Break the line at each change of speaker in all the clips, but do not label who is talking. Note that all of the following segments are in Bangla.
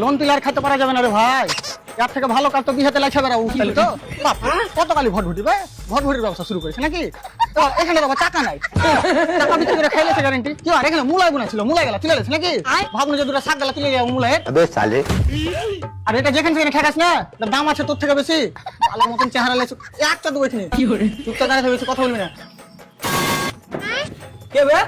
লোন তুলে আর খাইতে পারা যাবে না রে ভাই। এর থেকে ভালো কাজ তো বিহাতে লাগছে বেড়া উঠলি তো বাপ, কতকালি ভটভুটি ভাই, ভটভুটির ব্যবসা শুরু করেছে নাকি? তো এখানে বাবা টাকা নাই, টাকা বিক্রি করে খাইলেছে গ্যারেন্টি কি? আর এখানে মুলাই বোনা ছিল, মুলাই গেলা তুলে গেছে নাকি? ভাবনা যে দুটো শাক গেলা তুলে যাবো মুলাই। আর এটা যেখানে সেখানে খেকাস না, এটার দাম আছে তোর থেকে বেশি। ভালো মতন চেহারা লেছে একটা তো বইছিনি, চুপটা দাঁড়িয়ে বেশি কথা বলবি না। কে বে?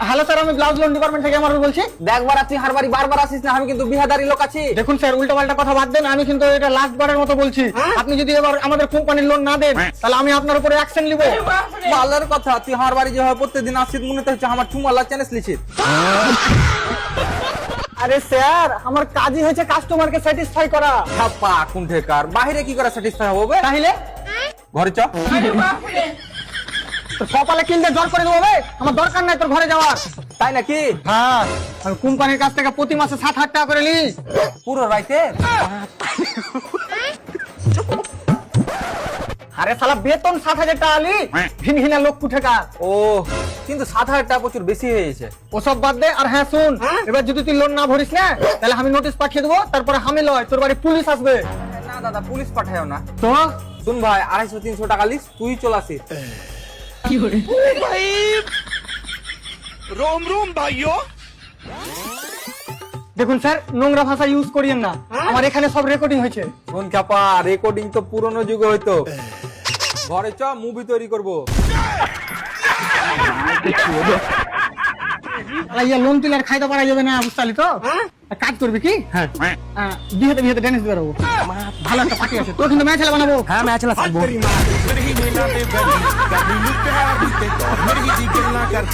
হ্যালো স্যার, আমি ব্লাউজ লোন ডিপার্টমেন্ট থেকে আমার বলছি।
দেখবার তুই হারবারি বারবার আসিস না, আমি কিন্তু বিহাদারি লোক আছি।
দেখুন স্যার, উল্টো পাল্টা কথা বাদ দেন, আমি কিন্তু এটা লাস্ট বারের মতো বলছি। আপনি যদি এবার আমাদের কোম্পানির লোন না দেন তাহলে আমি আপনার উপরে অ্যাকশন নিব।
ভালোর কথা, তুই হারবারি যেভাবে প্রত্যেকদিন আসিস মনে হচ্ছে আমার চুমালা চ্যানেল লিখিত।
আরে স্যার, আমার কাজই হয়েছে কাস্টমারকে স্যাটিসফাই করা।
ছাপা কুণ্ঠেকার, বাইরে কি করে স্যাটিসফাই হবে?
তাহলে
ঘরে চ।
তোর কপালে কিনতে জল করে দেবো বে, আমার দরকার নাই তোর ঘরে যাওয়ার।
তাই নাকি?
হ্যাঁ, আমি কোম্পানির কাছ থেকে প্রতি মাসে 7,000 টাকা করে নিই।
পুরো রাইতে?
আরে শালা বেতন 7,000 টাকা আলি, ভিনহিনা লোক কুঠেকার।
ও, কিন্তু 7,000 টাকা প্রচুর বেশি হয়ে গেছে।
ওসব বাদ দে। আর হ্যাঁ শুন, এবার যদি তুই লোন না ভরিস না তাহলে আমি নোটিশ পাঠিয়ে দেবো, তারপরে আমি লয় তোর বাড়ি পুলিশ আসবে।
না দাদা, পুলিশ পাঠায়ও না।
তো
শুন ভাই, 250-300 টাকা লিস, তুই চল আসিস।
रोम रोम भाइयों।
দেখুন স্যার, নোংরা ভাষা ইউজ করিয়েন না, আমার এখানে সব রেকর্ডিং হয়েছে।
শোন চাপা, রেকর্ডিং তো পুরনো যুগে হইতো। ঘরে চ, মুভি তৈরি করবো।
লোন তুলে আর খাইতে পারা যাবে না, বুঝতে তো? এক কাজ করবি কি, বিয়েতে বিয়েতে ড্যান্স বেরোবো, ভালো একটা পার্টি আছে, তোর কিন্তু ম্যাচ খেলা বানাবো।
হ্যাঁ, ম্যাচ খেলা থাকবো।
मेरी मेला पे बनी, कभी लुक है, मेरी जी गिरना कर